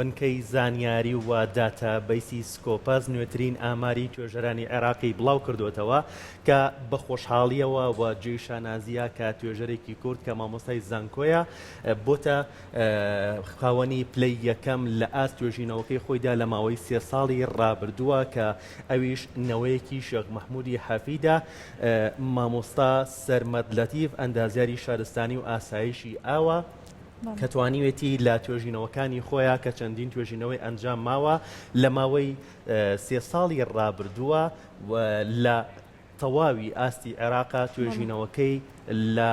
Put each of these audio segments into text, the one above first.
بنکەی زانیاری و داتابەیسی سکۆپاز نوێترین ئاماری توێژەرانی عێراقی بڵاو کردوێتەوە کە بە خۆشحاڵیەوە و جێشانازیە کە توێژەرێکی کورد کە مامۆستای زانکۆیە بۆتە خاوەنی پلەی یەکەم لە ئاست توێژینەوەکەی خۆیدا لە ماوەی 3 ساڵی ڕابردووە کە ئەویش نەوەیەکی شێخ مەحموودی حەفیدە مامۆستا سەرمەد لەتیف ئەندازیاری شارستانی و ئاسایشی ئاوە کە توانیوێتی لە توێژینەوەکانی خۆیان کە چەندین توێژینەوەی ئەنجام ماوە لە ماوەی 3 ساڵی ڕابردووە لە تەواوی ئاستی عێراقا توێژینەوەکەی لە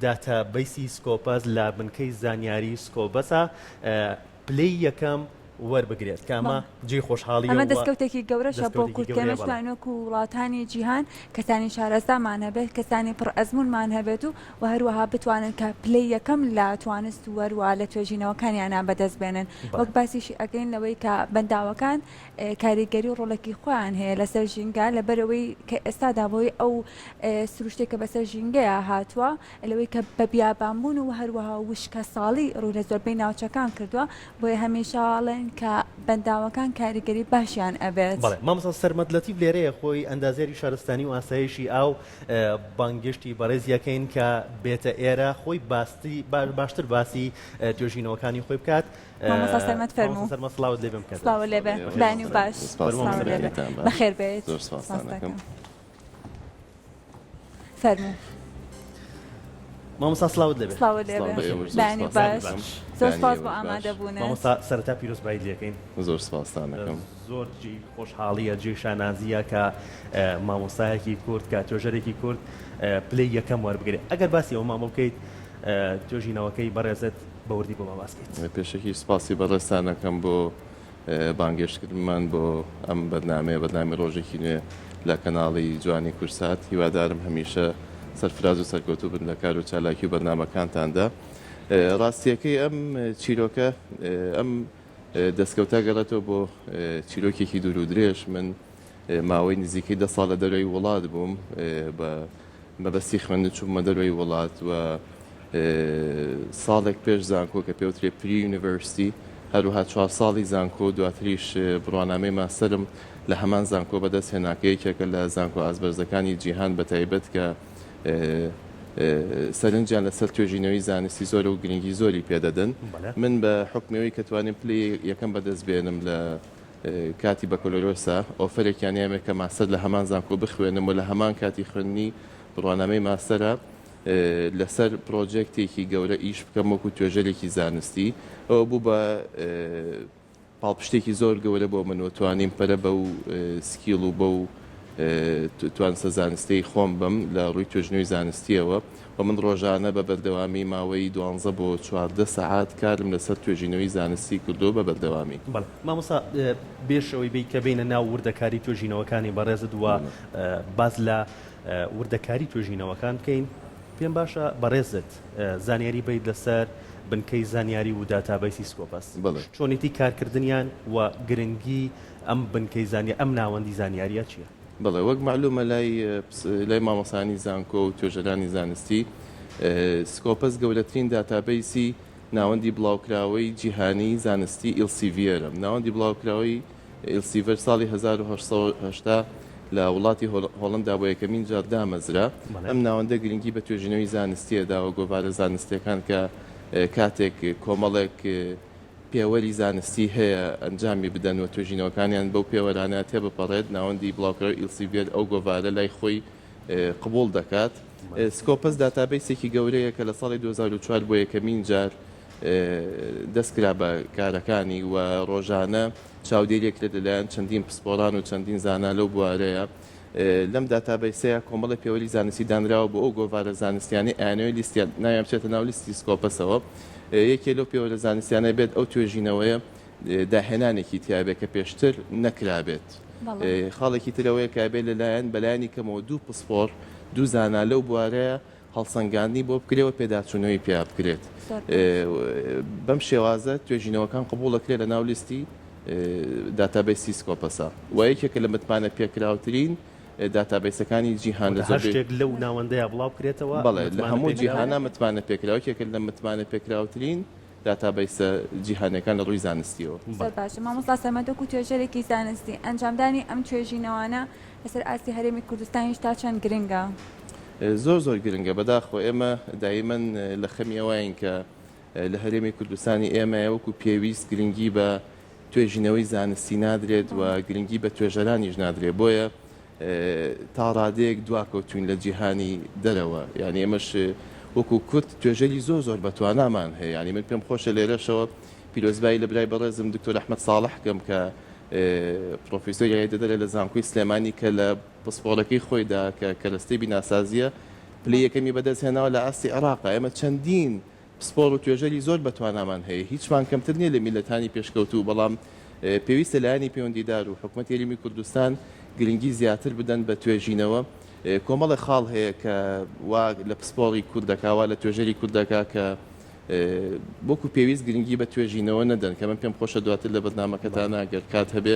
داتابەیسی سکۆپاز لە بنکەی زانیاری سکۆبەسە پلەی یەکەم وەربگرێت کامە جێ خۆشحاڵی ئەمە دەستکەوتێکی گەورەشە بۆ کورتکەمەش وانۆک و وڵاتانی جیهان کەسانی شارەزامان هەبێت کەسانی پڕ ئەزمونمان هەبێت و هەروەها بتوانن کە پلەی یەکەم لە توانست وەروە لە توێژینەوەکانیانە بەدەست بێنن وەک باسیشی ئەگەین لەوەی کە بەنداوەکان کاریگەری و ڕۆڵێکی خۆیان هەیە لەسەر ژینگە لەبەرەوەی کە ئێستادا بۆی ئەو سروشتێکە بەسەر ژینگەیە هاتووە لەوەی کە بە بیابانبوون و هەروەها وشکە ساڵی ڕوو لە زۆربەی ناوچەکان کردووە بۆیە هەمیشەڵێن کە بەنداوەکان کاریگەری باشیان ئەبێت. بەڵێ مامۆستا سەرمەد لەتیف لێرەیە خۆی ئەندازیاری شارستانی و ئاسایشی ئاو بانگشتی بەڕێزیەکەین کە بێتە ئێرە خۆی باشتر باسی توێژینەوەکانی خۆی بکات. مامۆستا سەرمەد فەرموو. سەرمەد سڵاوت لێ بم کات. سڵاو لێبێ بانی و باش بەخێر بێت. فەرموو. مامۆستا سڵاوت لێبێ. سڵاو لێبێ بانی و باش. زۆر سپاس بۆ ئامادەبوونە. مامۆستا سەرەتا پیرۆزبایی لێکەین. زۆر سپاستان دەکەم. زۆر خۆشحاڵیە جێشانازیە کە مامۆستایەکی کورد کە توێژەرێکی کورد پلەی یەکەم وەربگرێت. ئەگەر باسی ئەو مامۆ بکەیت توێژینەوەکەی بەڕێزت بەوردی بۆ ماباسکەیت. پێشەکی سپاسی بەڕێستان دەکەم بۆ بانگێشتکردمان بۆ ئەم بەرنامەی ڕۆژێکی نوێ لە کەناڵی جوانی کورسات هیوادارم هەمیشە سەرفراز و سەرکەوتوو بن لە کار و چالاکی و بەرنامەکانتاندا. ڕاستیەکەی ئەم چیرۆکە ئەم دەستکەوتە گەڕێتەوە بۆ چیرۆکێکی دوور و درێژ من ماوەی نزیکەی 10 ساڵ لە دەروی وڵات بووم بە مەبەستی خوێندن چوومە دەروی وڵات و ساڵێک پێش زانکۆ کە پێوترێ پری یونیڤەرسیتی هەروها 4 ساڵی زانکۆ دواتریش بڕوانامەی ماستەرم لە هەمان زانکۆ بەدەست هێناکەیەکێکە لە زانکۆ ئازبەرزەکانی جیهان بە تایبەت کە سەرنجیان لەسەر توێژینەوەی زانستی زۆر و گرنگی زۆری پێدەدەن. من بە حکمەوەی کە توانیم پلی یەکەم بەدەست بێنم لە کاتی بەکۆلۆرۆسا ئۆفەرێکیان ئێمە کە ماستەر لە هەمان زانکۆ بخوێنم و لە هەمان کاتی خوێندنی بڕوانامەی ماستەرە لەسەر پرۆجێکتێکی گەورە ئیش بکەم وەکو توێژەرێکی زانستی ئەوە بوو بە پاڵپشتێکی زۆر گەورە بۆ من و توانیم پەرە بە و سکیڵ و بە و توانسە زانستی خۆم بم لە ڕووی توێژنەوەی زانستیەوە و من ڕۆژانە بە بەردەوامی ماوەی 12 بۆ 14 سەعات کارم لەسەر توێژینەوەی زانستی کردو بە بەردەوامی. مامۆستا بێشەوەی بی کە بینە ناو وردەکاری توێژینەوەکانی بەڕێزت وە باز لە وردەکاری توێژینەوەکان بکەین پێم باشە بەڕێزت زانیاری بیت لەسەر بنکەی زانیاری و داتابەیسی سکۆپاس چۆنیتی کارکردنیان و گرنگی ئەم بنکەی زانیاری ئەم ناوەندی زانیاریە چییە؟ بەڵێ وەک معلومە لای مامۆسانی زانکۆ و توێژەرانی زانستی سکۆپەس گەورەترین داتابەیسی ناوەندی بڵاوکراوەی جیهانی زانستی ئیلسیڤیەرە. ناوەندی بڵاوکراوەی ئیلسیڤەر ساڵی 1970 لە وڵاتی هۆڵندا بۆ یەکەمین جار دامەزرا. ئەم ناوەندە گرنگی بە توێژینەوەی زانستیەداوە گۆڤارە زانستیەکان کە کاتێک کۆمەڵێک پێوەری زانستی هەیە ئەنجامی بدەن و توێژینەوەکانیان بەو پێوەرانە تێبپەڕێت ناوەندی بڵاوکراوی ئیلسیڤیەر ئەو گۆڤارە لای خۆی قبول دەکات. سکۆپەس داتابەیسێکی گەورەیە کە لە ساڵی 2004 بۆ یەکەمین جار دەستکرا بە کارەکانی و ڕۆژانە چاودێریەک لەلایەن چەندین پسپۆران و چەندین زانا لەو بوارەیە لەم داتابەیسەیە کۆمەڵی پێوەری زانستی دانراوە بۆ ئەو گۆڤارە زانستیانی ئاینەوەی لیستیان ناویان بچێتە ناو لیستی سکۆپەسەوە. یەکێ لەو پێوەرە زانستیانە بێت ئەو توێژینەوەیە داهێنانێکی تیابێت کە پێشتر نەکرابێت. خاڵێکی ترەوەیە کابێت لەلایەن بەلایانی کەمەوە 2 پسپۆر 2 زانا لەو بوارەیە هەڵسەنگاندنی بۆ بکرێەوە پێداچوونەوەی پێ بکرێت. بەم شێوازە توێژینەوەکان قبوڵەکرێت لە ناو لیستی داتابەیسی سکۆپەسە و یەکێکە لە متمانە پێکراوترین داتابیسەکانی جیهان لە هەشتێک لەو ناوەندەیە بڵاو بکرێتەوە. بەڵێ لە هەموو جیهانە متمانە پێکراوەکێکە لە متمانە پێکراوترین داتابیسە جیهانیەکان لە ڕووی زانستیەوە. زۆر باشە مامۆستا سەمەدۆک و توێژەرێکی زانستی ئەنجامدانی ئەم توێژینەوانە لەسەر ئاستی هەرێمی کوردستانی تا چەند گرنگە؟ زۆر گرنگە بەداخۆ ئێمە دایمەن لە خەمی ئەوەین کە لە هەرێمی کوردستانی ئێمە وەکو پێویست گرنگی بە توێژینەوەی زانستی نادرێت و گرنگی بە توێژەرانیش نادرێت بۆیە تا ڕادەیەک دواکەوتوین لە جیهانی دەرەوە یعنی ئێمەش وەکو کورد توێژەری زۆر بەتوانامان هەیە ینی من پێم خۆشە لێرەشەوە پیرۆزبایی لە برای بەڕێزم دکتۆر ئەحمەد ساڵح کەم کە پرۆفیسۆری دەدەرە لە زانکۆی سلێمانی کە لە پسپۆرەکەی خۆیدا کە کەرەستەی بیناسازیە پلی یەکەمی بەدەست هێناوە لە ئاستی عێراق ئێمە چەندین پسپۆر و توێژەری زۆر بەتوانامان هەیە هیچمان کەمتر نییە لە میلەتانی پێشکەوتوو بەڵام پێویستە لایەنی پەیوەندیدار و حکوومەتی هەرێمی کوردستان گرنگی زیاتر بدەن بە توێژینەوە کۆمەڵی خاڵ هەیە کە وا لە پسپۆڕی کوردەکەوا لە توێژەری کوردەکە کە بۆکو پێویست گرنگی بە توێژینەوە نەدەن کە من پێم خۆشە دواتر لە بەرنامەکەتانە ئەگەر کات هەبێ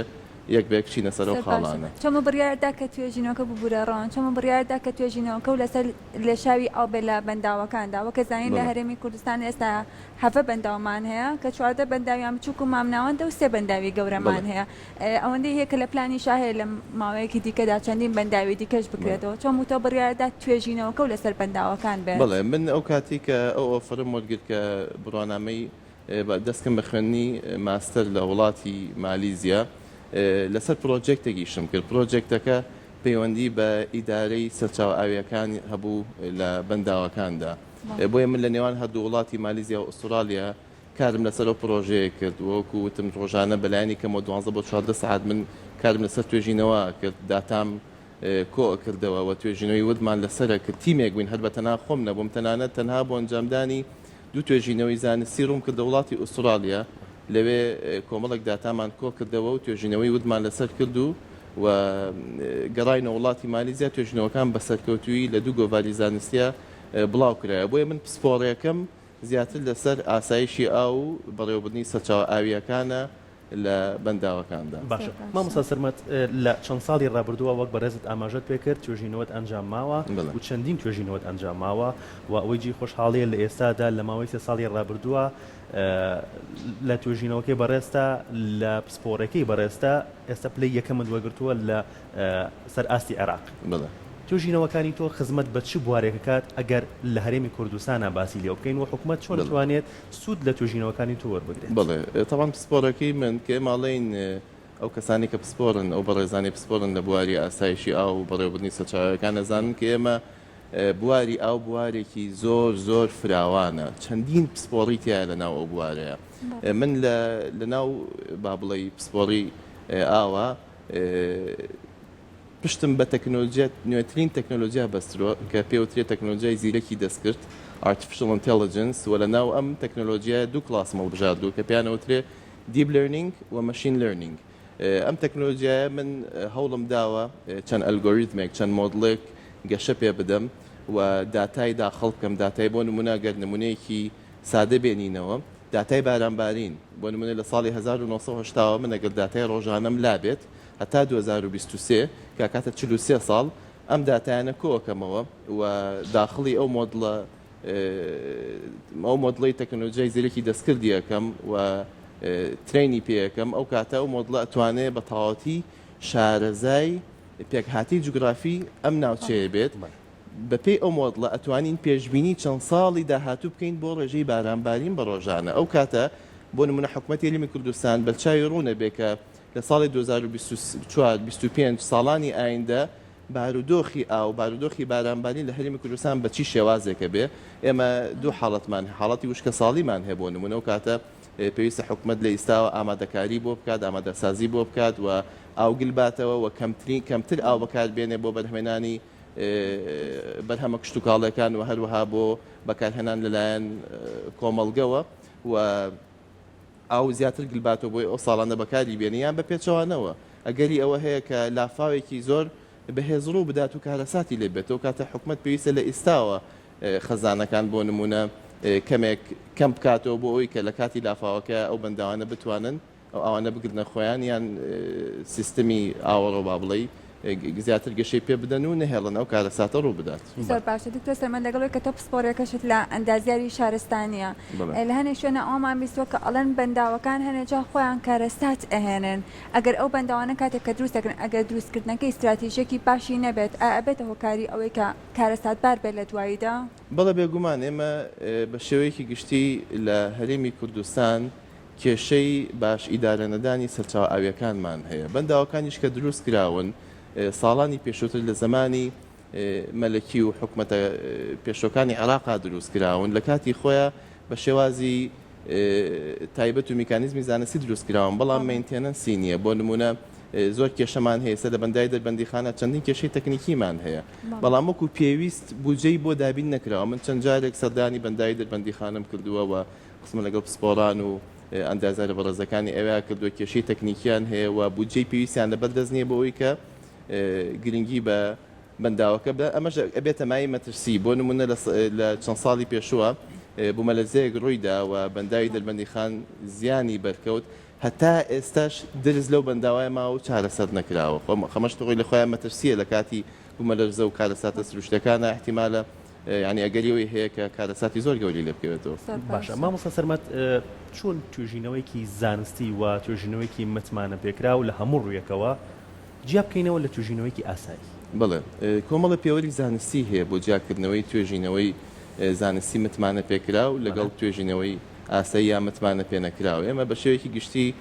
یەک بێک چینە سەرەوە خاڵانە چۆمە بڕیاردا کە توێژینەوەکە ببوورەڕۆن چۆمە بڕیاردا کە توێژینەوەکە و لەسەر لە شاوی ئەو بێ لە بەنداوەکاندا وەکە زانین لە هەرێمی کوردستان ئێستا هەفە بەنداومان هەیە کە چواردە بەنداویان بچووک و مامناوەندە و سێ بەنداوی گەورەمان هەیە ئەوەندەی هەیە کە لە پلانی شا هەیە لە ماوەیەکی دیکەدا چەندین بەنداوی دیکەش بکرێتەوە چۆن تۆ بڕیاردا توێژینەوەکە و لەسەر بەنداوەکان بێت بەڵێ من ئەو کاتی کە ئەو ئۆفرم وەرگرت کە بڕوانامەی دەستکەم بە خوێندنی ماستەر لە وڵاتی مالیزیا لەسەر پرۆجێکتێکیشم کرد پرۆجێکتەکە پەیوەندی بە ئیدارەی سەرچاو ئاویەکان هەبوو لە بەنداوەکاندا بۆیە من لە نێوان هەردوو وڵاتی مالیزیا و ئوسترالیا کارم لەسەر ئەو پرۆژەیە کرد وەکو وتم ڕۆژانە بەلایانی کەمە 12 بۆ 14 ساعت من کارم لەسەر توێژینەوە کرد داتام کۆ کردەوە و توێژینەوەی ودمان لەسەرە کرد تیمێک بووین هەر بە تەنها خۆم نەبووم تەنانەت تەنها بۆ ئەنجامدانی دوو توێژینەوەی زانستی ڕوم کردە وڵاتی ئوسترالیا لەوێ کۆمەڵێک داتامان کۆ کردەوە و توێژینەوەی ودمان لەسەر کرد و گەڕاینە وڵاتی مالیزیا توێژینەوەکان بە سەرکەوتووی لە دوو گۆڤاری زانستیە بڵاو کرایە بۆیە من پسپۆڕەکەم زیاتر لەسەر ئاسایشی ئاو و بەڕێوەبردننی سەرچاو ئاویەکانە لە بەنداوەکاندا باشە مامۆستا سەرمەت لە چەند ساڵی ڕابردووە وەک بەڕێزت ئاماژەت پێکرد توێژینەوەت ئەنجام ماوە و چەندین توێژینەوەت ئەنجام ماوە و ئەوەی جی خۆشحاڵیە لە ئێستادا لە ماوەی 3 ساڵی ڕابردووە لە توێژینەوەکەی بەڕێستا لە پسپۆڕەکەی بەڕێستا ئێستا پلەی یەکەمت وەگرتووە لە سەر ئاستی عێراق توێژینەوەکانی تۆ خزمەت بە چ بوارێک کات ئەگەر لە هەرێمی کوردستانە باسی لێ بکەین و حکوومەت چۆن دەتوانێت سوود لە توێژینەوەکانی تۆ وەربگرێت بڵێ تاوان پسپۆڕەکەی من کە ماڵین ئەو کەسانی کە پسپۆرن ئەو بەڕێزانی پسپۆرن لە بواری ئاسایشی ئاو و بەڕێوەبردننی سەرچاوەکان نەزانن کە ئێمە بواری ئاو بوارێکی زۆر فراوانە چەندین پسپۆڕی تایە لە ناو ئەو بوارەیە من لە ناو با بڵێ پسپۆڕی ئاوە پشتم بە تەکنۆلۆژیات نوێترین تەکنۆلۆژیا بەسترۆ کە پێوترێت تەکنۆلۆژیای زیرەکی دەستکرد artificial intelligence و لە ناو ئەم تەکنۆلۆژیای دوو کلاسمە بژاردوو کە پێیانەوترێ deep learning و machine learning ئەم تەکنۆلۆژیایە من هەوڵم داوە چەند ئەلگۆریتمێک چەند مۆدڵێک گەشە پێ بدەم و داتای داخەڵ بکەم داتای بۆ نمونە گەر نمونەیەکی سادە بێنینەوە داتای بارانبارین بۆ نمونە لە ساڵی 1970 من ئەگەر داتای ڕۆژانەم لابێت هەتا 2023 کە کاتە 43 ساڵ ئەم داتایانە کۆکەمەوە و داخڵی ئەو مۆدڵی تەکنۆلۆژیای زیرەکی دەستکردی یەکەم و ترینی پێیەکەم ئەو کاتە ئەو مۆدڵە ئەتوانێت بە تەواوەتی شارەزای پێکهاتی جوگرافی ئەم ناوچەیە بێت بەپێی ئەو مۆدڵە ئەتوانین پێشبینی چەند ساڵی داهاتوو بکەین بۆ ڕێژەی بارانبارین بە ڕۆژانە ئەو کاتە بۆ نمونە حکوومەتی هەرێمی کوردستان بەلچاوی ڕوونە بێ کە لە ساڵی 2024-25 ساڵانی ئایندە بارودۆخی ئاو بارودۆخی بارانبارین لە هەرێمی کوردستان بە چی شێوازێکە بێ ئێمە دوو حاڵەتمان حاڵەتی وشکە ساڵیمان هەیە بۆ نمونە و کاتە پێویستە حکوومەت لە ئێستاوە ئامادەکاری بۆ بکات ئامادەسازی بۆ بکات و ئاوگل باتەوە و کەمتر ئاو بەکاربێنێ بۆ بەرهێنانی بەرهەمە کشت و کاڵەکان و هەروەها بۆ بەکارهێنان لەلایەن کۆمەڵگەوە و ئاو زیاتر گلباتەوە بۆی ئەو ساڵانە بەکاری بێنیان بە پێچەوانەوە ئەگەری ئەوە هەیە کە لافاوێکی زۆر بەهێزڕوو بدات و کارەساتی لێ بێتەوە کاتە حکوومەت پێویستە لە ئێستاوە خەزانەکان بۆ نمونە کەمێک کەم بکاتەوە بۆ ئەوی کە لە کاتی لافاوەکە ئەو بەنداوانە بتوانن ئەو ئەوانە بگرنە خۆیان یان سیستمی ئاوەڕۆ با بڵێ زیاتر گەشەی پێ بدەن و نەهێڵن ئەو کارەساتە ڕوو بدات. زۆر باشە دکتۆر سەرمەد لەگەڵەوەی کە تۆ پسپۆڕێکەشت لە ئەندازیاری شارستانیە لە هەنێک شوێنە ئەومان بیستوە کە ئەڵەن بەنداوەکان هەنێجا خۆیان کارەسات ئەهێنن ئەگەر ئەو بەنداوانە کاتێک کە دروست دەکەن ئەگەر دروستکردنەکەی استراتیژیەکی باشی نەبێت ئەبێتە هۆکاری ئەوەی کە کارەسات بار بێت لە دواییدا. بەڵێ بێگومان ئێمە بە شێوەیەکی گشتی لە هەرێمی کوردستان کێشەی باش ئیدارەنەدانی سەرچاو ئاویەکانمان هەیە بەنداوەکانیش کە دروست کراون ساڵانی پێشووتر لە زمانی مەلەکی و حکومەتە پێشۆکانی عێراقا دروست کراون لە کاتی خۆیان بە شێوازی تایبەت و میکانیزمی زانستی دروست کراون بەڵام مینتێنەنسی نییە بۆ نمونە زۆر کێشەمان هەیە سەر لە بەندای دەربەندیخانە چەندین کێشەی تەکنیکیمان هەیە بەڵام وەکو پێویست بودجەی بۆ دابین نەکراوە من چەند جارێک سەردانی بەندای دەربەندیخانەم کردووە و قسمە لەگەڵ پسپۆڕان و ئەندازارە بەڕێزەکانی ئەوەیە کردووە کێشەی تەکنیکیان هەیە و بودجەی پێویستیان لەبەردەست نییە بۆ ئەوەی کە گرنگی بە بەنداوەکە بە ئەمەش ئەبێتە مای مەترسی بۆ نمونە لە چەند ساڵی پێشووە بوومەلەرزەیەک ڕوویدا و بەنداوی دەربەندیخان زیانی بەرکەوت هەتا ئێستاش درز لەو بەنداوای ماوە چارەسەر نەکراوە خەمەش تۆی لە خۆیان مەترسیە لە کاتی بوومەلەرزە و کارەساتە سروشتەکانە احتیمالە ینی ئەگەریەوەی هەیە کە کارەساتی زۆر گەوری لێ بکەوێتەوە. باشە مامۆستا سەرمەد چۆن توێژینەوەیکی زانستی و توێژینەوەیکی متمانە پێکرا و لە هەموو ڕوویەکەوە جیا بکەینەوە لە توێژینەوەیکی ئاسایی. بڵێ کۆمەڵە پێوەری زانستی هەیە بۆ جیاکردنەوەی توێژینەوەی زانستی متمانە پێکرا و لەگەڵ توێژینەوەی ئاسایی یا متمانە پێنەکراوە ئێمە بە شێوەیەکی گشتی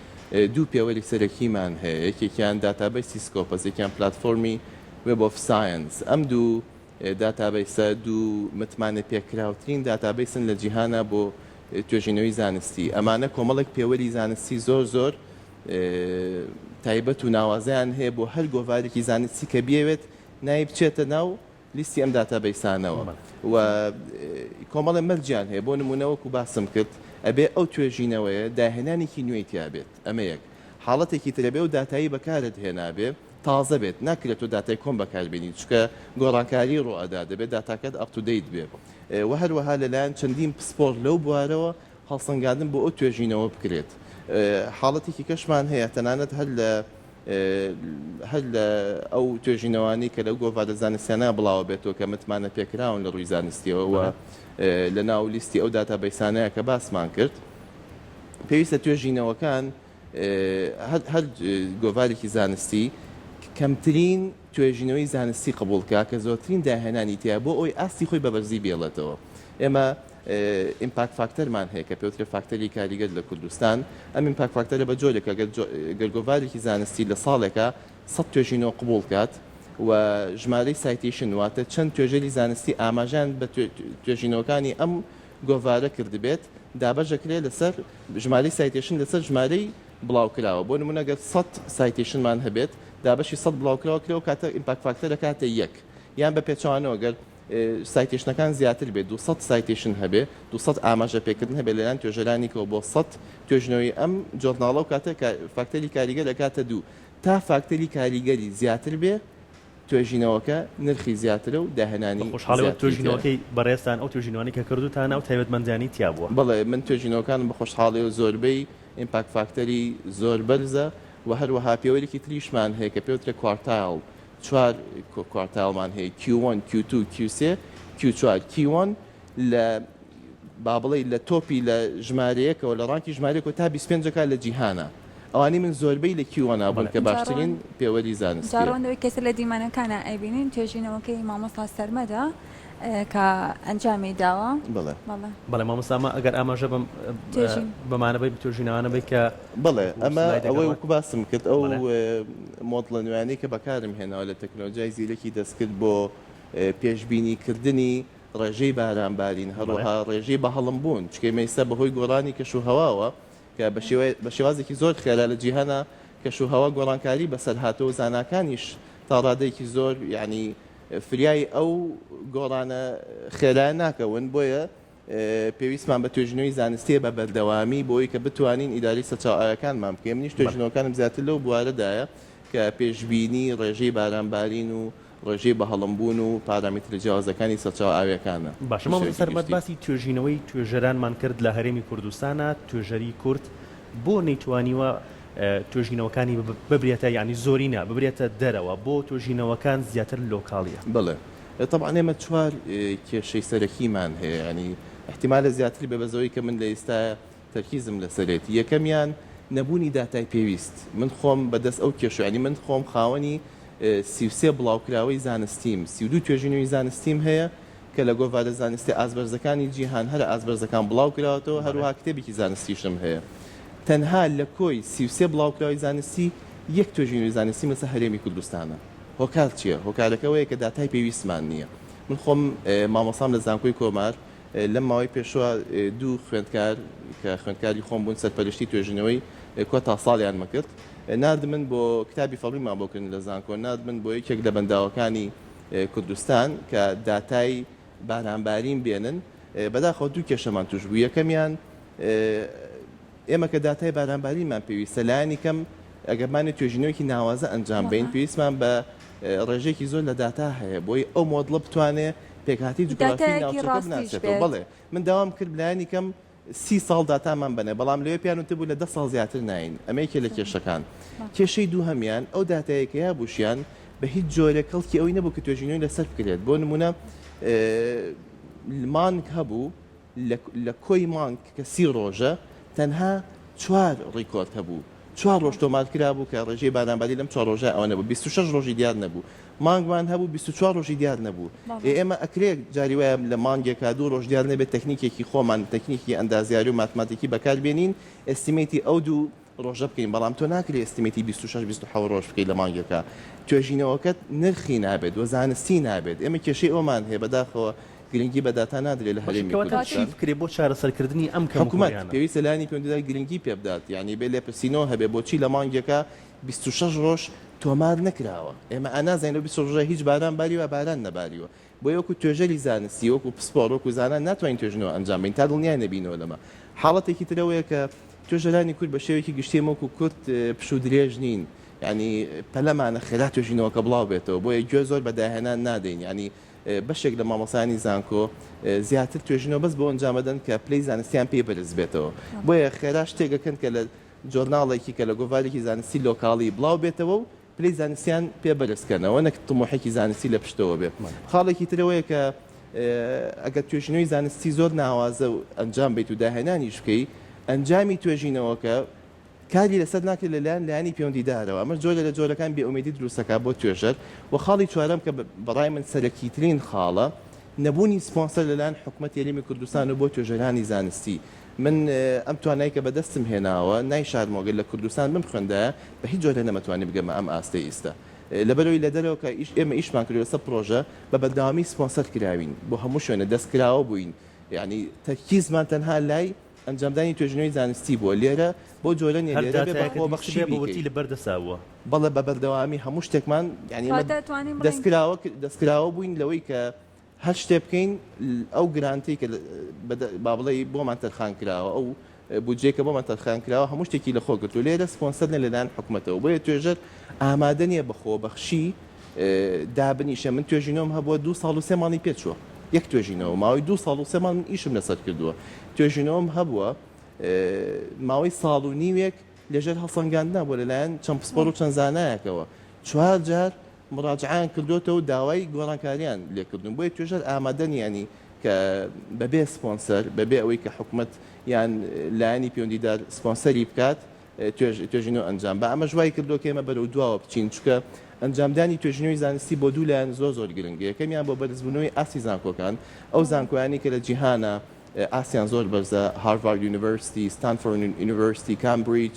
دوو پێوەری سەرەکیمان هەیە یەکێکیان داتابەیسی سکۆپەس یەکیان پلاتفۆرمی وێب ئۆف ساینس ئەم دوو داتابەیسە دوو متمانە پێکراوترین داتابەیسن لە جیهانە بۆ توێژینەوەی زانستی ئەمانە کۆمەڵێک پێوەری زانستی زۆر تایبەت و ناوازیان هەیە بۆ هەر گۆڤارێکی زانستی کە بێوێت نای بچێتە ناو لیستی ئەم داتابەیسانەوە و کۆمەڵە مەرجیان هەیە بۆ نمونەوەکو باسم کرد ئەبێ ئەو توێژینەوەیە داهێنانێکی نوێی تیابێت ئەمە یەک حاڵەتێکی ترەبێ و داتایی بەکارت هێنابێ تازە بێت ناکرێت و داتای کۆم بەکاربێنی چکە گۆڕانکاری ڕۆئەدا دەبێت داتاکەت ئەپتودەیت بێ و هەروەها لەلایەن چەندین پسپۆر لەو بوارەوە هەڵسەنگاندن بۆ ئەو توێژینەوە بکرێت حاڵەتێکی کەشمان هەیە تەنانەت هەر لە ئەو توێژینەوانی کە لەو گۆڤارە زانستیانە بڵاوە بێتەوە کە متمانە پێکراون لە ڕووی زانستیەوە و لە ناو لیستی ئەو داتابەیسانەیە کە باسمان کرد پێویستە توێژینەوەکان هەر گۆڤارێکی زانستی کەمترین توێژینەوەی زانستی قبولکە کە زۆرترین داهێنانی تیا بۆ ئەوی ئاستی خۆی بەبەرزی بێڵێتەوە ئێمە ئیمپاکت فاکتەرمان هەیە کە پێوترە فاکتەری کاریگەر لە کوردستان ئەم ئیمپاکت فاکتەرە بە جۆرێکە گەرگۆڤارێکی زانستی لە ساڵێکە 100 توێژینەوە قبول کات و ژمارەی سایتیشن واتە چەند توێژەری زانستی ئاماژیان بە توێژینەوەکانی ئەم گۆڤارە کردبێت دابەژەکرێت لەسەر ژمارەی سایتیشن لەسەر ژمارەی بڵاوکراوە بۆ نمونە گەر 100 سایتیشنمان هەبێت دابەشی 100 بڵاوکراوە کرێ و کاتە ئیمپاکت فاکتەرە کاتە یەک یان بە پێچوانەوە گەر سایتیشنەکان زیاتر بێت 200 سایتیشن هەبێ 200 ئاماژە پێکردن هەبێت لەلایەن توێژەرانێکەوە بۆ 100 توێژنەوەی ئەم جۆرناڵە و کاتە فاکتەری کاریگەر لە کاتە دوو تا فاکتەری کاریگەری زیاتر بێ توێژینەوەکە نرخی زیاترە و داهێنانی خۆشحاڵی توێژینەوەکەی بەڕێستان ئەو توێژینەوەی کە کردوتانە و تایبەتمەندیانی تیا بووە. بەڵێ من توێژینەوەکانم بە خۆشحاڵی و زۆربەی ئیمپاکت فاکتەری زۆر بەرزە و هەروەها پێوەرێکی تریشمان هەیە کە پێوترە کوارتایل چوار کوارتایلمان هەیە Q1 Q2 Q3 Q4 Q1 لە با بڵێ لە تۆپی لە ژمارەیەکەوە لە ڕانکی ژمارەیەکەوە تا 25 لە جیهانە ئەوانی من زۆربەی لە Q1 بوون کە باشترین پێوەری زانستی جاڕۆندەوەی کەسە لە دیمانەکانە ئەیبینین توێژینەوەکەی مامۆستا سەرمەدا کە ئەنجامی داوە بەڵێ مامۆستامە ئەگەر ئاماژە بەمانەبەی توێژینەوانە بێت کە بڵێ ئەمە ئەوەی وەکو باسم کرد ئەو مۆدڵە نوێیانەی کە بەکارم هێناوە لە تەکنۆلۆژیای زیرەکی دەستکرد بۆ پێشبینیکردنی ڕێژەی بارانبارین هەروەها ڕێژەی بە هەڵم بوون چکە مەیستا بەهۆی گۆڕانی کەشوهەواوە کە بە شێوازێکی زۆر خێرا لە جیهانە کەشوهەوا گۆڕانکاری بەسەر هاتەوە زاناکانیش تا ڕادەیەکی زۆر یعنی فریای ئەو گۆڕانە خێرا ناکەون بۆیە پێویستمان بە توێژینەوەی زانستیە بە بەردەوامی بۆی کە بتوانین ئیداری سەرچاوئاویەکانمان بکەین منیش توێژینەوەکانم زیاتر لەو بوارەدایە کە پێشبینی ڕێژەی بارانبارین و ڕێژەی بە هەڵمبوون و پارامتر جیاوازەکانی سەرچاوئاویەکانە. باشە مامۆستا سەرمەد باسی توێژینەوەی توێژەرانمان کرد لە هەرێمی کوردستانە توێژەری کورد بۆ نەیتوانیوە توێژینەوەکانی ببرێتە یعنی زۆرینە ببرێتە دەرەوە بۆ توێژینەوەکان زیاتر لۆکاڵیە. بڵێ طبعا ئێمە چوار کێشەی سەرەکیمان هەیە ینی احتیمالە زیاتری بەبەزەوەی کە من لە ئێستا تەرکیزم لەسەرێتی. یەکەمیان نەبوونی داتای پێویست. من خۆم بەدەست ئەو کێشوانی من خۆم خاوەنی 33 بڵاوکراوەی زانستیم 32 توێژینەوەی زانستیم هەیە کە لە گۆڤارە زانستی ئازبەرزەکانی جیهان هەر ئازبەرزەکان بڵاو کراوەتەوە هەروها کتێبێکی زانستیشم هەیە. تەنها لە کۆی 33 بڵاوکراوی زانستی یەک توێژینەوەی زانستی مەسە هەرێمی کوردستانە. هۆکار چییە؟ هۆکارەکەەوەیە کە داتای پێویستمان نییە. من خۆم مامۆسام لە زانکۆی کۆمار لەم ماوەی پێشوە دوو خوێندکار کە خوێندکاری خۆم بوون سەرپەرشتی توێژینەوەی کۆ تا ساڵیان مەکرد نردمن بۆ کتابی فەڕیمان بۆکردن لە زانکۆ نردمن بۆ یەکێک لە بەنداوەکانی کوردستان کە داتای بارانبارین بێنن بەداخەوە دوو کێشەمان توش بوو. یەکەمیان ئێمە کە داتای بارانباریمان پێویستە لایەنی کەم ئەگەرمانی توێژینەوەکی ناوازە ئەنجام بدەین پێویستمان بە ڕێژێکی زۆر لە داتا هەیە بۆی ئەو مۆدڵە بتوانێت پێکهاتی جوگرافی ناوچەکە بناسێتەوە. بەڵێ من داوام کرد لایەنی کەم 30 ساڵ داتامان بنێ بەڵام لەوێ پیانوتە بوو لە 10 ساڵ زیاتر ناین. ئەمەیەکێ لە کێشەکان. کێشەی دووهەمیان ئەو داتایەکە یا بوشیان بە هیچ جۆرە کەڵکی ئەوەی نەبوو کە توێژینەوەی لەسەر بکرێت. بۆ نمونە مانگ هەبوو لە کۆی مانگ کە 30 ڕۆژە تەنها 4 ڕیکۆرد هەبوو. 4 ڕۆژ تۆمار کرا بوو کە ڕێژەی بارانباری لەم 4 ڕۆژە ئەوە نەبوو. 26 ڕۆژی دیار نەبوو. مانگمان هەبوو 24 ڕۆژی دیار نەبوو. ئێمە ئەکرێک جاری وایە لە مانگێکا 2 ڕۆژ دیار نەبێت تەکنیکێکی خۆمان تەکنیکی ئەندازیاری و ماتماتیکی بەکاربێنین ئەستیمێتی ئەو دوو ڕۆژە بکەین بەڵام تۆ ناکرێت ئەستیمێتی 26-27 ڕۆژ بکەیت لە مانگێکە. توێژینەوەکەت نرخی نابێت و زانستی نابێت. ئێمە کێشەی ئەومان هەیە بەداخەوە گرنگی بە داتا نادرێت لە هەرێمی کوردستان بکرێت بۆ چارەسەرکردنی ئەم حکوومەت پێویستە لایەنی پەیوەندیدار گرنگی پێ بدات. یعنی بێ لێپرسینەوە هەبێ بۆچی لە مانگێکە 26 ڕۆژ تۆمار نکراوە. ئێمە ئەنازانین لە 26 ڕۆژە هیچ باران باریوە باران نەباریوە. بۆ یەکو توێژەری زانستی وەکو پسپۆڕ وەکو زانان ناتوانین توێژنەوە ئەنجام بدەین تا دڵنیای نەبینەوە لەمە. حاڵەتێکی ترەوەیە کە توێژەرانی کورد بە شێوەیەکی گشتیم وەکو کورد پشو درێژ نین. ینی پەلەمانە خێرا توێژینەوەکە بڵاو بێتەوە بۆیە گوێ زۆر بەداهێنان نادەین. ینی بەشێک لە مامۆسانی زانکۆ زیاتر توێژینەوە بەس بۆ ئەنجامەدەن کە پلەی زانستیان پێ بەرز بێتەوە. بۆیە خێرا شتێکەکەن کە لە جۆرناڵێکی کە لە گۆڤارێکی زانستی لۆکاڵی بڵاو بێتەوە و پلەی زانستیان پێ بەرزکەنەوە نەک تمۆحێکی زانستی لە پشتەوە بێ. خاڵێکی ترەوەیە کە ئەگەر توێژینەوەی زانستی زۆر ناوازە و ئەنجام بیت و داهێنانیش بکەی ئەنجامی توێژینەوەکە کاری لەسەر ناکرێت لەلایەن لایەنی پەیوەندیدارەوە. ئەمە جۆرە لە جۆرەکان بێئومێدی دروستەکە بۆ توێژەر. و خاڵی چوارەم کە بەڕای من سەرەکیترین خاڵە نەبوونی سپۆنسەر لەلایەن حکوومەت یاریمی کوردستان و بۆ توێژەرانی زانستی. من ئەم توانایی کە بەدەستم هێناوە نای شارمۆگەل لە کوردستان بم خوێندایە بە هیچ جۆرە نەمەتوانی بگەمە ئەم ئاستەی ئێستا. لەبەرەوەی لە دەرەوە کە ئێمە ئیشمان کردو لەسەر پرۆژە بە بەردەوامی سپۆنسەر کراوین بۆ هەموو شوێنە دەستکراوە بووین. یعنی تەرکیزمان تەنها لای ئەنجامدانی توێژینەوەی زانستی بووە. لێرە بۆ جۆرە لێرە بێ بەخۆ بەخشی بەوەتی لە بەردەساوە. بەڵێ بە بەردەوامی هەموو شتێکمان ینی دەستکراوە بووین لەوەی کە هەر شتێ بکەین ئەو گرانتی کە با بڵێ بۆمان تەرخان کراوە ئەو بودجێکە بۆمان تەرخان کراوە هەموو شتێکی لە خۆ گرت و لێرە سپۆنسەر لەلایەن حکوومەتەوە. بۆیە توێژەر ئامادە نییە بەخۆ بەخشی دابنیشە. من توێژینەوەم هەبووە 2 ساڵ و 3 مانگی پێچووە یەک توێژینەوە ماوەی 2 ساڵ و 3 مانگ من ئیشم لەسەر کردووە. توێژینەوەم هەبووە ماوەی ساڵ و نیوێک لەژێر هەڵسەنگاندنا بۆ لەلایەن چەند پسپۆڕ و چەند زانایەکەوە 4 جار مراجعان کردوتەوە و داوای گۆڕانکاریان لێکردن. بۆیە توێژەر ئامادە نیانی کە بەبێ سپۆنسەر بەبێ ئەوەی کە حکوومەت یان لایەنی پەیوەندیدار سپۆنسەری بکات توێژینەوە ئەنجام بە. ئەمە ژوای کردو کە ئێمە بەرەو دواوە بچین چکە ئەنجامدانی توێژینەوەی زانستی بۆ دوو لایەن زۆر گرنگە. یەکەمیان بۆ بەرزبوونەوەی ئاسی زانکۆکان ئەو زانکۆیانی کە لە جیهانە ئاسیان زۆر بەرزە هاروارد یونیڤرسیتی ستانفۆرد یونیڤرسیتی کامبریج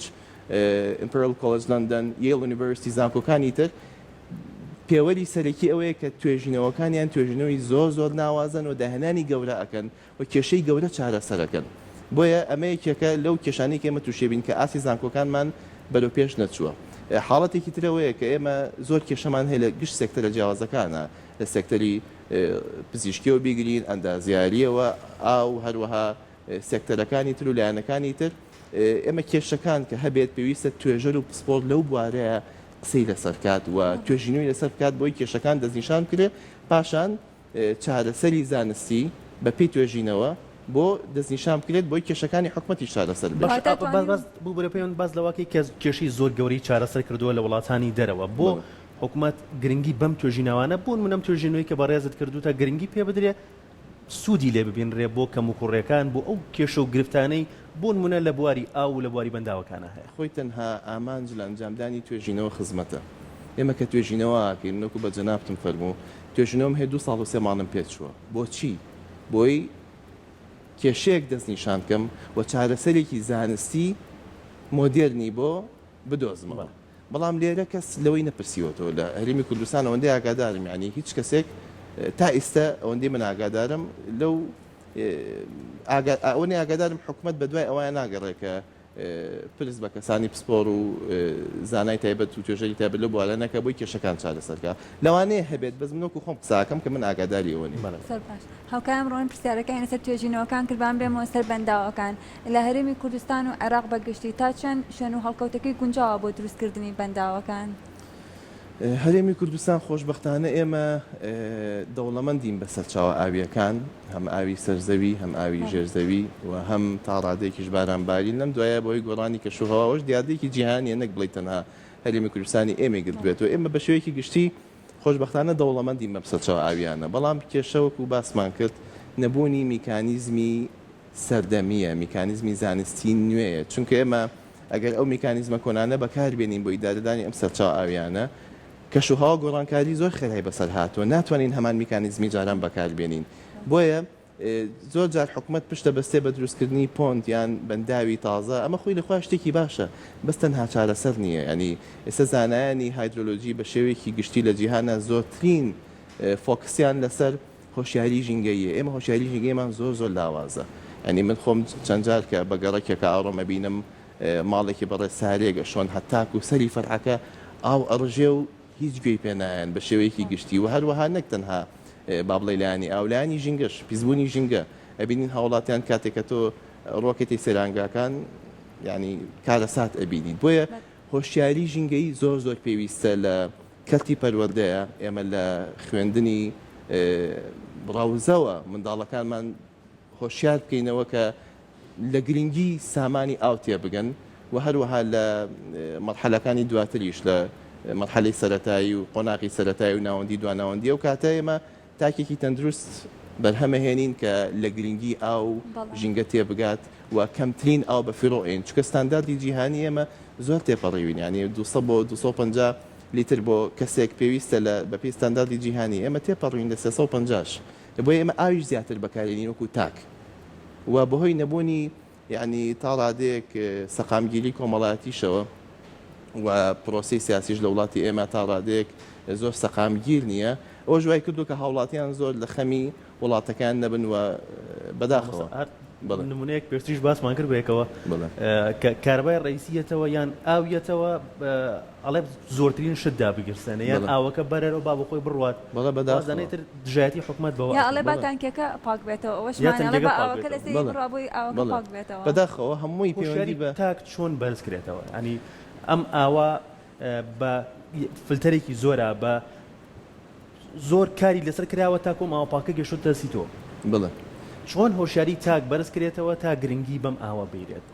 ئیمپریال کۆلێج لەندەن یێل یونیڤرسیتی زانکۆکانی تر پێوەری سەرەکی ئەوەیە کە توێژینەوەکانیان توێژینەوەی زۆر ناوازن و داهێنانی گەورە ئەکەن و کێشەی گەورە چارەسەرەکەن. بۆیە ئەمە یەکێکە لەو کێشانەی کە ئێمە تووشێبین کە ئاسی زانکۆکانمان بەرەو پێش نەچووە. حاڵەتێکی ترەوەیە کە ئێمە زۆر کێشەمان هەیە لە گشت سێکتەرە جیاوازەکانە لە سێکتەری پزیشکیەوە بیگرین ئەندازیاریەوە ئاو هەروەها سێکتەرەکانی تر و لایەنەکانی تر ئێمە کێشەکان کە هەبێت پێویستە توێژەر و پسپۆرت لەو بوارەیە قسەی لەسەر کات و توێژینەوەی لەسەر بکات بۆی کێشەکان دەستنیشان کرێ پاشان چارەسەری زانستی بە پێی توێژینەوە بۆ دەستنیشان بکرێت بۆی کێشەکانی حکومەتی چارەسەر بێت. بوو بۆ پێیان باز لەواکەی کە کێشی زۆر گەوری چارەسەر کردووە لە وڵاتانی دەرەوە بۆ حکومت گرنگی بەم توێژینەوانە بوون منم توێژینەوەی کە بەڕێزت کردو تا گرنگی پێ بدرێ سوودی لێ ببینڕێ بۆ کەم و کوڕێکان بۆ ئەو کێشە و گرفتانەی بۆن منە لە بواری ئاو و لە بواری بەنداوەکانە هەیە. خۆی تەنها ئامانج لە ئەنجامدانی توێژینەوە خزمەتە. ئێمە کە توێژینەوەکەین نەکو بە جەنابتم فەرموو توێژینەوەم هەیە 2 ساڵ و 3 مانم پێچووە. بۆچی؟ بۆی کێشەیەک دەستنیشان بکەم و چارەسەرێکی زانستی مۆدێرنی بۆ بدۆزمەوە. بەڵام لێرە کەس لەوەی نەپرسیوەتەوە لە هەرێمی کوردستان ئەوەندەی ئاگادارم یعنی هیچ کەسێک تا ئێستا ئەوەندەی من ئاگادارم لەو ئەوەی ئاگادارم حکومت بە دوای ئەوەیە ناگەڕێکە پرس بە کەسانی پسپۆر و زانای تایبەت و توێژەری تایبەت لە بوارانەکە بۆی کێشەکان چارەسەرکە لەوانەیە هەبێت بەس منۆکو خۆم قساکەم کە من ئاگاداری ئەوەنی هەوکایان ڕۆن پرسیارەکەی لەسەر توێژینەوەکان کردبان بێمەوە سەر بەنداوەکان لە هەرێمی کوردستان و عێراق بەگشتی تا چەند شوێن و هەڵکەوتەکەی گونجاوە بۆ دروستکردنی بەنداوەکان. هەرێمی کوردستان خۆشبەختانە ئێمە دەوڵەمەندین بەسەر چاوە ئاویەکان هەم ئاوی سەرزەوی هەم ئاوی ژێرزەوی و هەم تا ڕادێکیش بارانباری لەم دوایە بۆی گۆڕانی کەشوهەواوەش دیادێکی جیهانیە نەک بڵێ تەنها هەرێمی کوردستانی ئێمە گرتبێتەوە ئێمە بە شێوەیەکی گشتی خۆشبەختانە دەوڵەمەندین بە بەسەر چاوە ئاویانە بەڵام کێشەوەکو باسمان کرد نەبوونی میکانیزمی سەردەمیە میکانیزمی زانستی نوێیە چونکە ئێمە ئەگەر ئەو میکانیزمە کۆنانە بەکاربێنین بۆ ئیدارەدانی ئەم سەرچاو ئاویانە کەشوهەوا گۆڕانکاری زۆر خێرای بەسەر هاتووە ناتوانین هەمان میکانیزمی جاران بەکاربێنین بۆیە زۆر جار حکومت پشتە بەستێ بە دروستکردنی پۆنت یان بەنداوی تازە ئەمە خۆی لەخوا شتێکی باشە بەس تەنها چارەسەر نییە ینی ئێستا زانایانی هایدرۆلۆژی بە شێوەیەکی گشتی لە جیهانە زۆرترین فۆکسیان لەسەر هۆشیاری ژینگەیە ئێمە هۆشیاری ژینگەیمان زۆر لاوازە ینی من خۆم چەند جار کە بە گەڕێکێکە ئاڕۆمە بینم ماڵێکی بەڕێ سارێگە شۆن هەتاک و سەری فەرعەکە ئاو ئەڕژێ و هیچ گوێی پێنایەن بە شێوەیەکی گشتی و هەروەها نەک تەنها با بڵێ لایانی ئاولانی ژینگەش پیسبوونی ژینگە ئەبینین هاوڵاتیان کاتێکە تۆ ڕۆکێتی سەرانگاکان ینی کارەسات ئەبینیت بۆیە هۆشیاری ژینگەی زۆر پێویستە لە کەلتی پەروەردەیە ئێمە لە خوێندنی ڕاوزەوە منداڵەکانمان هۆشیار بکەینەوە کە لە گرنگی سامانی ئاو تێ بگەن و هەروەها لە مەرحەلەکانی دواتریش لە مەرحەلەی سەرەتایی و قۆناغی سەرەتایی و ناوەندی دواناوەندی و کاتە ئێمە تاکێکی تەندروست بەرهەمەهێنین کە لە گرنگی ئاو ژینگە تێبگات و کەمترین ئاو بە فیڕۆئین چکە ستانداردی جیهانی ئێمە زۆر تێپەڕیوین ینی 200 بۆ 250 لیتر بۆ کەسێک پێویستە لە بەپی ستانداردی جیهانی ئێمە تێپەڕوین لە 350 بۆیە ئێمە ئاویش زیاتر بەکارێنین وەکو تاک و بەهۆی نەبوونی یعنی تا ڕادێک سەقامگیری کۆمەڵایەتیشەوە و پرۆسی سیاسیش لە وڵاتی ئێمە تا ڕادێک زۆر سەقامگیر نییە ئەوە ژوای کردو کە هاوڵاتیان زۆر لە خەمی وڵاتەکان نەبن و بەداخەوە نمونەیەک پێشتیش باسمان کرد بێکەوە کاربای ڕئیسیەتەوە یان ئاویەتەوە ئەڵێ زۆرترین شتدا بگرسێنە یان ئاوەکە بەرەرەوە با بەخۆی بڕوات بەڵێ بەدازانێتتر دژایەتی حکومت بەوە ئەڵێ با تانکەکە پاک بێتەوە ئەوەشمانە بە ئاوەکە لە سەری ڕابووی ئاوەکە پاک بێتەوە بەداخەوە هەمووی پێوەندی بە تاک چۆن بەرز کرێتەوە ینی ئەم ئاوا بە فلتەرێکی زۆرە بە زۆر کاری لەسەر کراوە تا کۆم ئاوا پاکە گەشت دەسیتەوە بڵێ چۆن هۆشیاری تاک بەرز کرێتەوە تا گرنگی بەم ئاوە بێرێت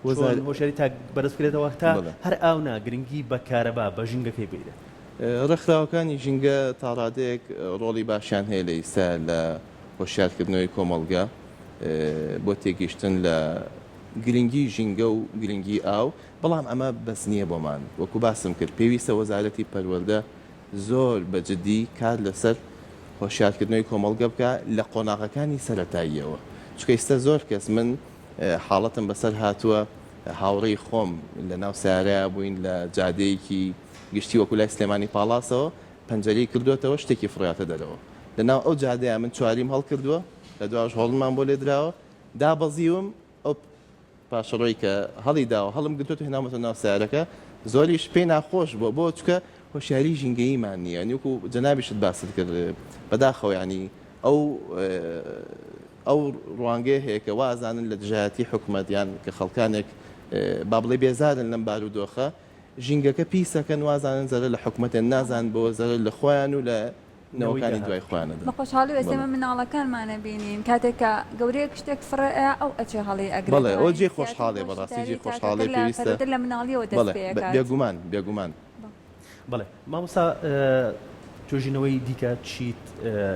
هۆشیاری تاک بەرز کرێتەوە تا هەر ئاونا گرنگی بە کارەبا بە ژینگەکەی بێرێت ڕێکخراوەکانی ژینگە تا ڕادێک ڕۆڵی باشیان هەیە لە ئێستا لە هۆشیارکردنەوەی کۆمەڵگا بۆ تێگەیشتن لە گرنگی ژینگە و گرنگی ئاو بەڵام ئەمە بەس نییە بۆمان وەکو باسم کرد پێویستە وەزارەتی پەروەردە زۆر بەجددی کار لەسەر هۆشیارکردنەوەی کۆمەڵگە بکە لە قۆناغەکانی سەرەتاییەوە چکە ئێستا زۆر کەس من حاڵەتم بەسەر هاتووە هاوڕێی خۆم لە ناو سیارەیە بووین لە جادەیەکی گشتی وەکو لای سلێمانی پاڵاسەوە پەنجەرەی کردوێتەوە شتێکی فڕاتە دەرەوە لەناو ئەو جادەیە من چواریم هەڵکردووە لە دوایش هەڵمان بۆ لێ درراوە دابەزیوم ئەو پاشەڕۆی کە هەڵی داوە هەڵم گرتووە هێنامەتە ناو سیارەکە زۆریش پێی ناخۆش بووە بۆ چکە هۆشیاری ژینگەییمان نییە نیوەکو جەنابیشت باست کرد بەداخەوە ینی ئەو ڕوانگەیە هەیە کە وازانن لە دژایەتی حکومەتیان کە خەڵکانێک با بڵێ بێزارن لەم بارودۆخە ژینگەکە پیسەکەن وازانن زەرە لە حکومەتێن نازان بۆ زەرە لە خۆیان و لە نەوەکانی دوای خوانەدا بە خۆشحاڵی ئێسێمە مناڵەکانمانە بینین کاتێککە گەورەیەک شتێک فڕێ ئەو ئەچێ هەڵی ئەگرێت بەڵێ ئەو جێ خۆشحاڵێ بەڕاستی جێ خۆشحاڵێ پێویستە لە مناڵیەوە دەست بێگومان بڵێ مامۆستا توێژینەوەی دیکە چیت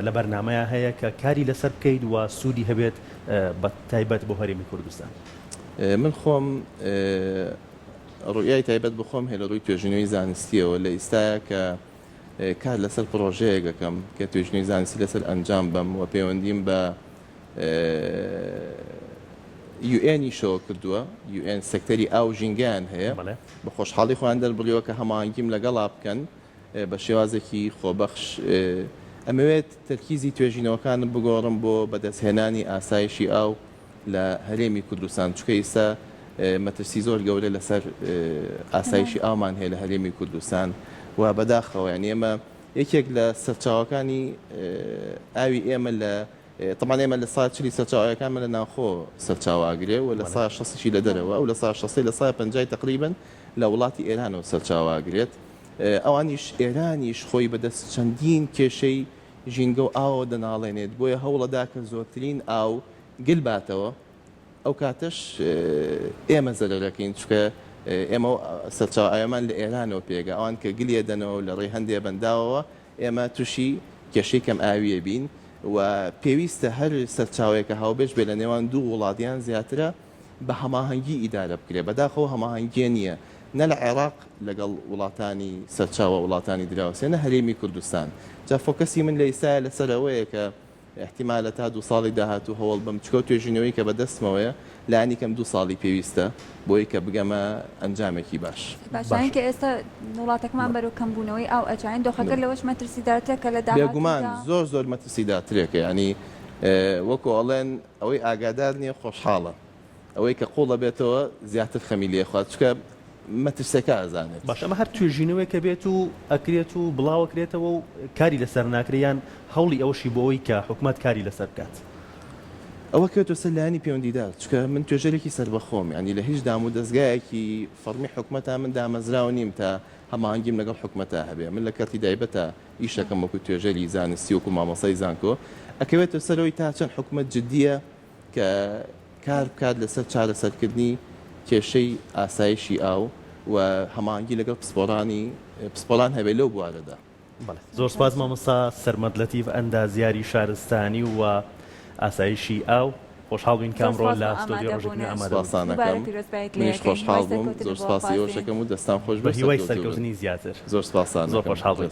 لە بەرنمەیە هەیە کە کاری لەسەر بکەیت و سوودی هەبێت بە تایبەت بۆ هەرێمی کوردستان من خۆم ڕوئای تایبەت بخۆم هێ لە ڕووی توێژینەوەی زانستیەوە لە ئێستاە کە کار لەسەر پرۆژەیەکەکەم کە توێژینەوەی زانستی لەسەر ئەنجام بم و پەیوەندیم بە UN شۆ کردووە UN سەکتەری ئاو ژینگیان هەیە بە خۆشحاڵی خۆیان دەربڕیەوە کە هەماهەنگیم لەگەڵا بکەن بە شێوازێکی خۆبەخش ئەمەوێت تەرکیزی توێژینەوەکانم بگۆڕم بۆ بەدەستهێنانی ئاسایشی ئاو لە هەرێمی کوردستان چکە ئێستا مەترسی زۆر گەورە لەسەر ئاسایشی ئاومان هەیە لە هەرێمی کوردستان و بەداخەوە یعنی ئێمە یەکێک لە سەرچاوەکانی ئاوی ئێمە لە طبعا ئێمە لە سای چلی سەرچاوەکانمە لە ناوخۆ سەرچاواگرێ و لە سای 60 لە دەرەوە و لە سای 60 لە سای 50 تقریبا لە وڵاتی ئێرانەوە سەرچاواگرێت ئەوانیش ئێرانیش خۆی بەدەست چەندین کێشەی ژینگە و ئاوە دەناڵێنێت بۆیە هەوڵەدا کە زۆرترین ئاو گل باتەوە ئەو کاتەش ئێمە زەرەرەکەین چکە ئێمە سەرچاو ئاوەمان لە ئێرانەوە پێگە ئەوان کە گلێ دەنەوە لە ڕێی هەندێ بەنداوەوە ئێمە تووشی کێشەی کەم ئاویە بین و پێویستە هەر سەرچاوەیەکە هاوبێژ بێ لە نێوان دوو وڵاتیان زیاترە بە هەماهەنگی ئیدارە بکرێت بەداخەوە هەماهەنگیە نییە نە لە عێراق لەگەڵ وڵاتانی سەرچاوە وڵاتانی دراوسێ نە هەرێمی کوردستان جا فۆکەسی من لە ئێستاە لەسەرەوەیە کە احتیمالە تا 2 ساڵی داهاتوو هەوڵ بم چکۆ توێژینەوەی کە بەدەستمەوەیە لانی کەم 2 ساڵی پێویستە بۆی کە بگەمە ئەنجامێکی باشین کە ئێستا وڵاتەکەمان بەرەو کەمبوونەوەی ئاو ئەچین دۆخەکە لەوەش مەترسیدارتێک کە لە بێگومان زۆر مەترسیدارترێکە ینی وەکو ئەڵێن ئەوەی ئاگادار نییە خۆشحاڵە ئەوەی کە قوڵە بێتەوە زیاتر خەمی لێخوات چکە مەترسەکە ئازانێت باش ئەمە هەر توێژینەوەی کە بێت و ئەکرێت و بڵاوەکرێتەوە و کاری لەسەر ناکریان هەوڵی ئەوەشی بۆەوەی کە حکوومەت کاری لەسەر بکات ئەوە کێتۆ سەر لایانی پەیوەندیدار چکە من توێژەرێکی سەربەخۆم ینی لە هیچ دام و دەستگایەکی فەرمی حکوومەتە من دامەزراوە نیم تا هەماهەنگیم لەگەڵ حکوومەتە هەبێ من لە کاتی دایبەتە ئیشەکەم وەکو توێژەری زانستی وەکو مامۆسای زانکۆ ئەکەوێتە سەرەوەی تا چەند حکوومەت جددیە کە کار بکات لەسەر چارەسەرکردنی کێشەی ئاسایشی ئاو و هەماهەنگی لەگەڵ پسپۆڵان هەبێ لەو بوارەدا زۆر سپاس مامۆستا سەرمەد لەتیف ئەندازیاری شارستانی و ئاسایشی ئاو خۆشحاڵ بووین کامڕۆ لە ستۆدیۆ ڕۆژێکی ئامادەبوونەکەم منیش خۆشحاڵ بووم زۆر سپاسی ئەوشەکەم و دەستان خۆش بە هیوای سەرکەوتنی زیاتر زۆر سپاسان زۆر خۆشحاڵ بووین